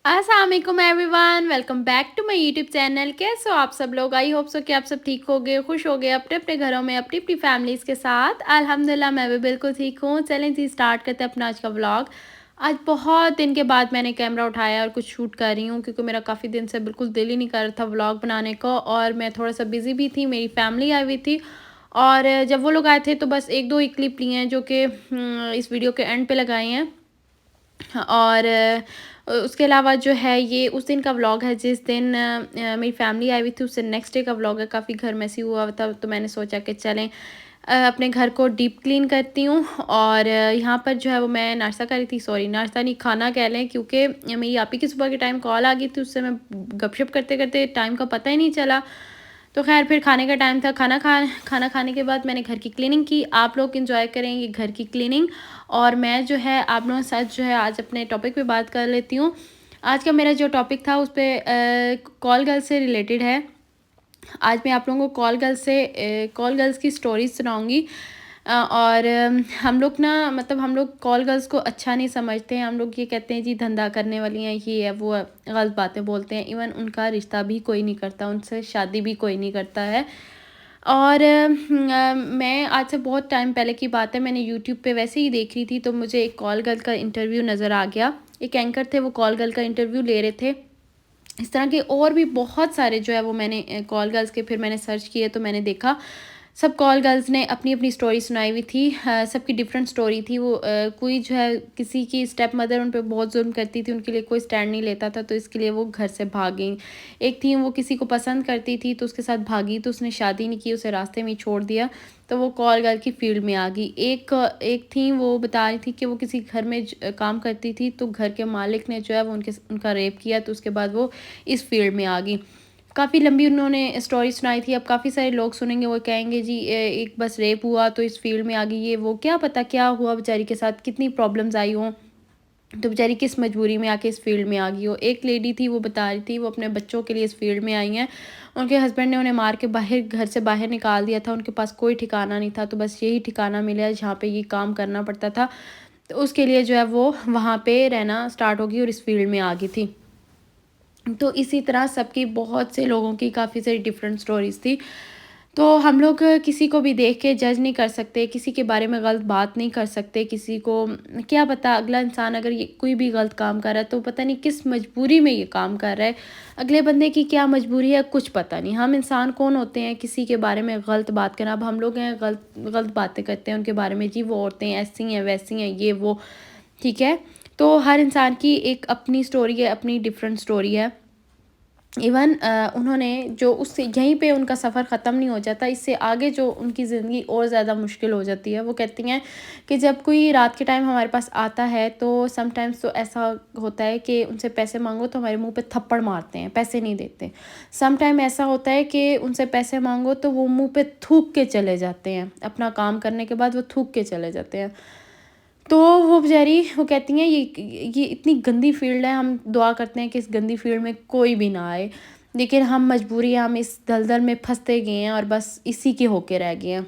अस्सलाम वालेकुम everyone, welcome back to my YouTube channel. कैसे हो आप सब लोग? आई होप सो कि आप सब ठीक हो गए, खुश हो गए अपने अपने घरों में अपनी अपनी फैमिलीज़ के साथ। अल्हम्दुलिल्लाह मैं भी बिल्कुल ठीक हूँ। चलें जी स्टार्ट करते हैं अपना आज का व्लॉग। आज बहुत दिन के बाद मैंने कैमरा उठाया और कुछ शूट कर रही हूँ, क्योंकि मेरा काफ़ी दिन से बिल्कुल दिल ही नहीं कर रहा था व्लॉग बनाने को, और मैं थोड़ा सा बिज़ी भी थी। मेरी फैमिली आई हुई थी, और जब वो लोग आए थे तो बस एक दो ही क्लिप लिए हैं जो कि इस वीडियो के एंड पे लगाए हैं। और उसके अलावा जो है ये उस दिन का व्लॉग है जिस दिन मेरी फैमिली आई हुई थी, उससे नेक्स्ट डे का व्लॉग है। काफ़ी घर मैसी हुआ था, तो मैंने सोचा कि चलें अपने घर को डीप क्लीन करती हूँ। और यहाँ पर जो है वो मैं नाश्ता कर रही थी, सॉरी नाश्ता नहीं खाना कह लें, क्योंकि मेरी आपी की सुबह के टाइम कॉल आ गई थी, उससे मैं गपशप करते करते टाइम का पता ही नहीं चला। तो खैर फिर खाने का टाइम था, खाना खाने के बाद मैंने घर की क्लीनिंग की। आप लोग एंजॉय करें ये घर की क्लीनिंग, और मैं जो है आप लोगों के साथ जो है आज अपने टॉपिक पे बात कर लेती हूँ। आज का मेरा जो टॉपिक था उस पर कॉल गर्ल से रिलेटेड है। आज मैं आप लोगों को कॉल गर्ल्स की स्टोरीज सुनाऊंगी। और हम लोग ना मतलब हम लोग कॉल गर्ल्स को अच्छा नहीं समझते हैं। हम लोग ये कहते हैं जी धंधा करने वाली हैं, ये है वो है, गलत बातें बोलते हैं। इवन उनका रिश्ता भी कोई नहीं करता, उनसे शादी भी कोई नहीं करता है। और मैं आज से बहुत टाइम पहले की बात है, मैंने यूट्यूब पे वैसे ही देख रही थी, तो मुझे एक कॉल गर्ल का इंटरव्यू नज़र आ गया। एक एंकर थे, वो कॉल गर्ल का इंटरव्यू ले रहे थे। इस तरह के और भी बहुत सारे जो है वो मैंने कॉल गर्ल्स के फिर मैंने सर्च किए, तो मैंने देखा सब कॉल गर्ल्स ने अपनी अपनी स्टोरी सुनाई हुई थी। सबकी डिफरेंट स्टोरी थी। वो कोई जो है किसी की स्टेप मदर उन पर बहुत जुल्म करती थी, उनके लिए कोई स्टैंड नहीं लेता था, तो इसके लिए वो घर से भाग गई। एक थी वो किसी को पसंद करती थी, तो उसके साथ भागी, तो उसने शादी नहीं की, उसे रास्ते में ही छोड़ दिया, तो वो कॉल गर्ल की फील्ड में आ गई। एक थी वो बता रही थी कि वो किसी घर में काम करती थी, तो घर के मालिक ने जो है वो उनका रेप किया, तो उसके बाद वो इस फील्ड में आ गई। काफ़ी लंबी उन्होंने स्टोरी सुनाई थी। अब काफ़ी सारे लोग सुनेंगे, वो कहेंगे जी एक बस रेप हुआ तो इस फील्ड में आ गई, ये वो, क्या पता क्या हुआ बेचारी के साथ, कितनी प्रॉब्लम्स आई हों, तो बेचारी किस मजबूरी में आके इस फील्ड में आ गई हो। एक लेडी थी, वो बता रही थी वो अपने बच्चों के लिए इस फील्ड में आई हैं। उनके हस्बैंड ने उन्हें मार के बाहर घर से बाहर निकाल दिया था, उनके पास कोई ठिकाना नहीं था, तो बस यही ठिकाना मिला जहाँ पे ये काम करना पड़ता था, तो उसके लिए जो है वो वहाँ पे रहना स्टार्ट हो गई और इस फील्ड में आ गई थी। तो इसी तरह सबकी बहुत से लोगों की काफ़ी सारी डिफरेंट स्टोरीज़ थी। तो हम लोग किसी को भी देख के जज नहीं कर सकते, किसी के बारे में गलत बात नहीं कर सकते। किसी को क्या पता अगला इंसान अगर ये कोई भी गलत काम कर रहा है, तो पता नहीं किस मजबूरी में ये काम कर रहा है, अगले बंदे की क्या मजबूरी है कुछ पता नहीं। हम इंसान कौन होते हैं किसी के बारे में गलत बात करना। अब हम लोग हैं गलत गलत बातें करते हैं उनके बारे में, जी वो औरतें ऐसी हैं वैसी हैं ये वो, ठीक है। तो हर इंसान की एक अपनी स्टोरी है, अपनी डिफरेंट स्टोरी है। इवन उन्होंने जो उससे यहीं पे उनका सफ़र ख़त्म नहीं हो जाता, इससे आगे जो उनकी ज़िंदगी और ज़्यादा मुश्किल हो जाती है। वो कहती हैं कि जब कोई रात के टाइम हमारे पास आता है, तो समटाइम्स तो ऐसा होता है कि उनसे पैसे मांगो तो हमारे मुंह पे थप्पड़ मारते हैं, पैसे नहीं देते। सम टाइम ऐसा होता है कि उनसे पैसे मांगो तो वो मुंह पे थूक के चले जाते हैं, अपना काम करने के बाद वो थूक के चले जाते हैं। तो वो बेचारी वो कहती हैं ये इतनी गंदी फील्ड है, हम दुआ करते हैं कि इस गंदी फील्ड में कोई भी ना आए, लेकिन हम मजबूरी हम इस दलदल में फंसते गए हैं और बस इसी के होके रह गए हैं।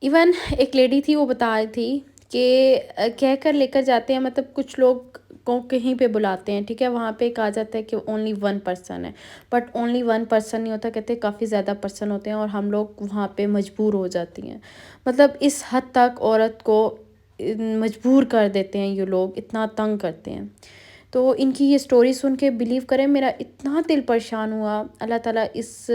इवन एक लेडी थी, वो बता रही थी कि कह कर लेकर जाते हैं, मतलब कुछ लोग को कहीं पे बुलाते हैं, ठीक है, वहाँ पे कहा जाता है कि ओनली वन पर्सन है, बट ओनली वन पर्सन नहीं होता, कहते हैं काफ़ी ज़्यादा पर्सन होते हैं, और हम लोग वहाँ पे मजबूर हो जाती हैं। मतलब इस हद तक औरत को मजबूर कर देते हैं ये लोग, इतना तंग करते हैं। तो इनकी ये स्टोरी सुन के बिलीव करें मेरा इतना दिल परेशान हुआ। अल्लाह ताला इस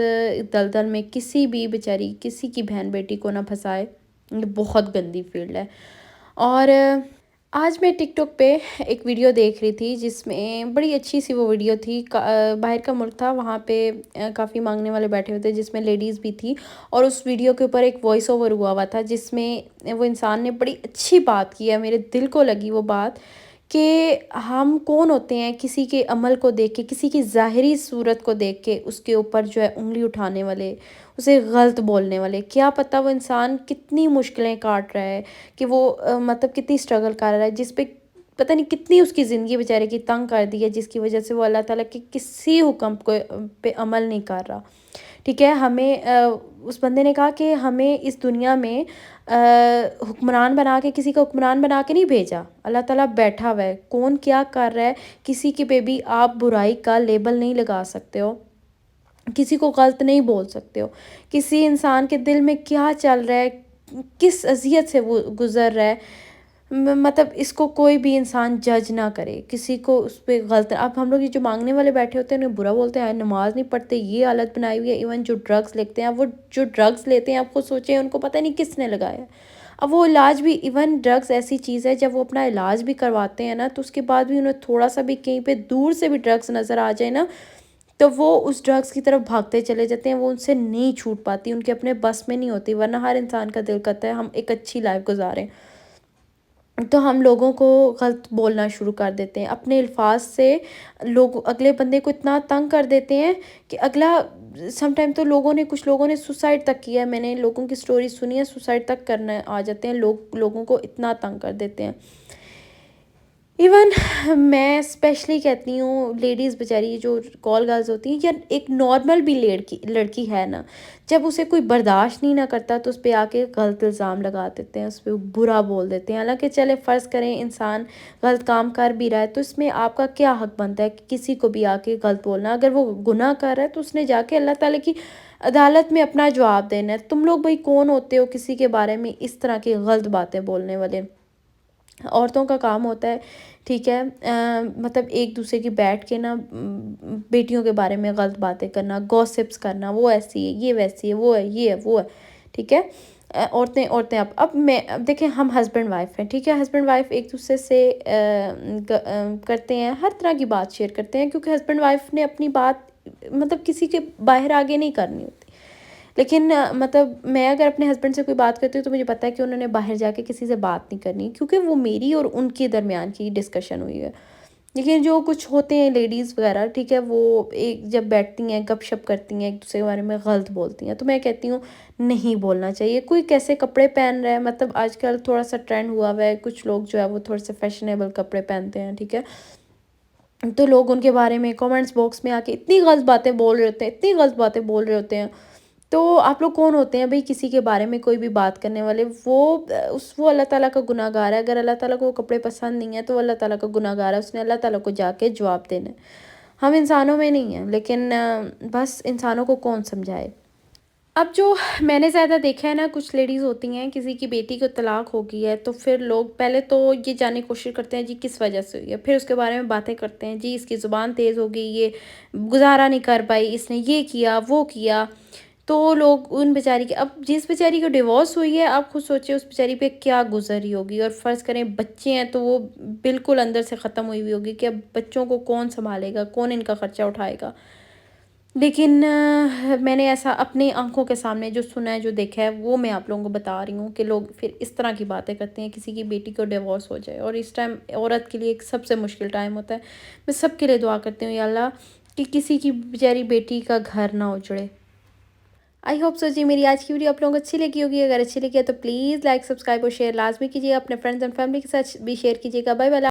दलदल में किसी भी बेचारी किसी की बहन बेटी को ना फंसाए, ये बहुत गंदी फील्ड है। और आज मैं टिकटॉक पे एक वीडियो देख रही थी, जिसमें बड़ी अच्छी सी वो वीडियो थी। बाहर का मुल्क था, वहाँ पे काफ़ी मांगने वाले बैठे हुए थे, जिसमें लेडीज़ भी थी, और उस वीडियो के ऊपर एक वॉइस ओवर हुआ था, जिसमें वो इंसान ने बड़ी अच्छी बात की है, मेरे दिल को लगी वो बात, कि हम कौन होते हैं किसी के अमल को देख के, किसी की ज़ाहिरी सूरत को देख के उसके ऊपर जो है उँगली उठाने वाले, उसे गलत बोलने वाले। क्या पता वो इंसान कितनी मुश्किलें काट रहा है, कि वो मतलब कितनी स्ट्रगल कर रहा है, जिस पे پتہ نہیں کتنی اس کی زندگی بیچارے کی تنگ کر دی ہے، جس کی وجہ سے وہ اللہ تعالیٰ کے کسی حکم کو پہ عمل نہیں کر رہا، ٹھیک ہے۔ ہمیں اس بندے نے کہا کہ ہمیں اس دنیا میں حکمران بنا کے، کسی کا حکمران بنا کے نہیں بھیجا، اللہ تعالیٰ بیٹھا ہوا ہے، کون کیا کر رہا ہے کسی کے پہ بھی آپ برائی کا لیبل نہیں لگا سکتے ہو، کسی کو غلط نہیں بول سکتے ہو، کسی انسان کے دل میں کیا چل رہا ہے، کس اذیت سے وہ گزر رہا ہے، مطلب اس کو کوئی بھی انسان جج نہ کرے، کسی کو اس پہ غلط۔ اب ہم لوگ یہ جو مانگنے والے بیٹھے ہوتے ہیں انہیں برا بولتے ہیں، نماز نہیں پڑھتے، یہ حالت بنائی ہوئی ہے۔ ایون جو ڈرگس لیتے ہیں، اب وہ جو ڈرگس لیتے ہیں، آپ خود سوچیں ان کو پتہ نہیں کس نے لگایا ہے۔ اب وہ علاج بھی، ایون ڈرگس ایسی چیز ہے جب وہ اپنا علاج بھی کرواتے ہیں نا، تو اس کے بعد بھی انہیں تھوڑا سا بھی کہیں پہ دور سے بھی ڈرگس نظر آ جائے نا، تو وہ اس ڈرگس کی طرف بھاگتے چلے جاتے ہیں، وہ ان سے نہیں چھوٹ پاتی، ان کے اپنے بس میں نہیں ہوتی، ورنہ ہر انسان کا دل کرتا ہے ہم ایک اچھی لائف گزاریں، تو ہم لوگوں کو غلط بولنا شروع کر دیتے ہیں، اپنے الفاظ سے لوگ اگلے بندے کو اتنا تنگ کر دیتے ہیں کہ اگلا سم ٹائم تو کچھ لوگوں نے سوسائڈ تک کیا ہے، میں نے لوگوں کی سٹوری سنی ہے، سوسائڈ تک کرنے آ جاتے ہیں، لوگوں کو اتنا تنگ کر دیتے ہیں۔ ایون میں اسپیشلی کہتی ہوں لیڈیز بیچاری جو کال گرلز ہوتی ہیں، یا ایک نارمل بھی لڑکی ہے نا، جب اسے کوئی برداشت نہیں نہ کرتا تو اس پہ آ کے غلط الزام لگا دیتے ہیں، اس پہ برا بول دیتے ہیں۔ حالانکہ چلے فرض کریں انسان غلط کام کر بھی رہا ہے تو اس میں آپ کا کیا حق بنتا ہے کہ کسی کو بھی آ کے غلط بولنا؟ اگر وہ گناہ کر رہا ہے تو اس نے جا کے اللہ تعالیٰ کی عدالت میں اپنا جواب دینا ہے۔ تم لوگ بھائی کون ہوتے ہو کسی کے بارے میں اس طرح کی غلط باتیں بولنے والے؟ عورتوں کا کام ہوتا ہے، ٹھیک ہے، مطلب ایک دوسرے کی بیٹھ کے نا بیٹیوں کے بارے میں غلط باتیں کرنا، گوسپس کرنا، وہ ایسی ہے، یہ ویسی ہے، وہ ہے، یہ ہے، وہ ہے، ٹھیک ہے۔ عورتیں اب دیکھیں ہم ہسبینڈ وائف ہیں، ٹھیک ہے، ہسبینڈ وائف ایک دوسرے سے کرتے ہیں، ہر طرح کی بات شیئر کرتے ہیں، کیونکہ ہسبینڈ وائف نے اپنی بات مطلب کسی کے باہر آگے نہیں کرنی ہوتی۔ لیکن مطلب میں اگر اپنے ہسبینڈ سے کوئی بات کرتی ہوں تو مجھے پتہ ہے کہ انہوں نے باہر جا کے کسی سے بات نہیں کرنی، کیونکہ وہ میری اور ان کے درمیان کی ڈسکشن ہوئی ہے۔ لیکن جو کچھ ہوتے ہیں لیڈیز وغیرہ، ٹھیک ہے، وہ ایک جب بیٹھتی ہیں گپ شپ کرتی ہیں ایک دوسرے کے بارے میں غلط بولتی ہیں، تو میں کہتی ہوں نہیں بولنا چاہیے۔ کوئی کیسے کپڑے پہن رہا ہے، مطلب آج کل تھوڑا سا ٹرینڈ ہوا ہوا ہے، کچھ لوگ جو ہے وہ تھوڑے سے فیشنیبل کپڑے پہنتے ہیں، ٹھیک ہے، تو لوگ ان کے بارے میں کومنٹس باکس میں آ کے اتنی غلط باتیں بول رہے ہوتے ہیں، اتنی غلط باتیں بول رہے ہوتے ہیں۔ تو آپ لوگ کون ہوتے ہیں بھئی کسی کے بارے میں کوئی بھی بات کرنے والے؟ وہ اللہ تعالیٰ کا گناہ گار ہے۔ اگر اللہ تعالیٰ کو وہ کپڑے پسند نہیں ہیں تو وہ اللہ تعالیٰ کا گناہ گار ہے، اس نے اللہ تعالیٰ کو جا کے جواب دینا ہے۔ ہم انسانوں میں نہیں ہیں، لیکن بس انسانوں کو کون سمجھائے۔ اب جو میں نے زیادہ دیکھا ہے نا، کچھ لیڈیز ہوتی ہیں کسی کی بیٹی کو طلاق ہو گئی ہے تو پھر لوگ پہلے تو یہ جاننے کی کوشش کرتے ہیں جی کس وجہ سے ہوئی ہے، پھر اس کے بارے میں باتیں کرتے ہیں، جی اس کی زبان تیز ہو گئی، یہ گزارا نہیں کر پائی، اس نے یہ کیا وہ کیا، تو لوگ ان بیچاری کے، اب جس بیچاری کو ڈیورس ہوئی ہے آپ خود سوچیں اس بیچاری پہ کیا گزری ہوگی، اور فرض کریں بچے ہیں تو وہ بالکل اندر سے ختم ہوئی ہوگی کہ اب بچوں کو کون سنبھالے گا، کون ان کا خرچہ اٹھائے گا۔ لیکن میں نے ایسا اپنی آنکھوں کے سامنے جو سنا ہے، جو دیکھا ہے، وہ میں آپ لوگوں کو بتا رہی ہوں کہ لوگ پھر اس طرح کی باتیں کرتے ہیں کسی کی بیٹی کو ڈیورس ہو جائے، اور اس ٹائم عورت کے لیے ایک سب سے مشکل ٹائم ہوتا ہے۔ میں سب کے لیے دعا کرتی ہوں یا اللہ کہ کسی کی بیچاری بیٹی کا گھر نہ اجڑے۔ آئی ہوپ سو جی میری آج کی ویڈیو آپ لوگوں کو اچھی لگی ہوگی، اگر اچھی لگی ہے تو پلیز لائک سبسکرائب اور شیئر لازمی کیجیے، اپنے فرینڈز اینڈ فیملی کے ساتھ بھی شیئر کیجیے گا۔ Bye bye.